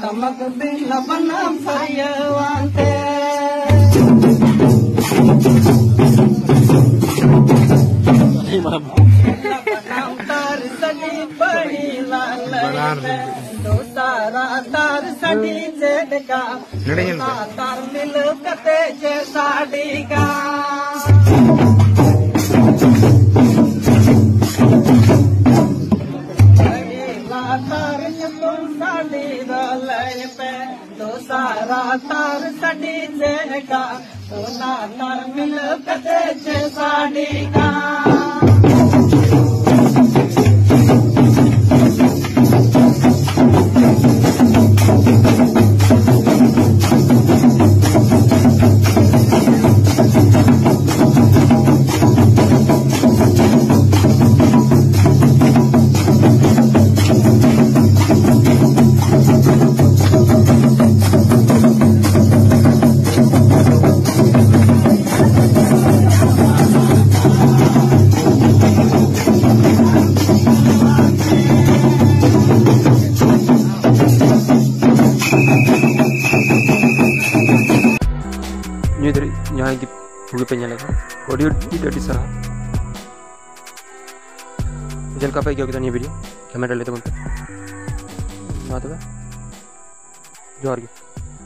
Tamak bila benam saya wante benam tar sadi badi lalai dosara tar sadi jedka tar mil kate je sadika सारा तार सड़ी का सोना तार मिल कते छे साड़ी का ini dari yang di buku penyalakan audio tidak disah jel kapai kya kita video kamera le teman-teman Johar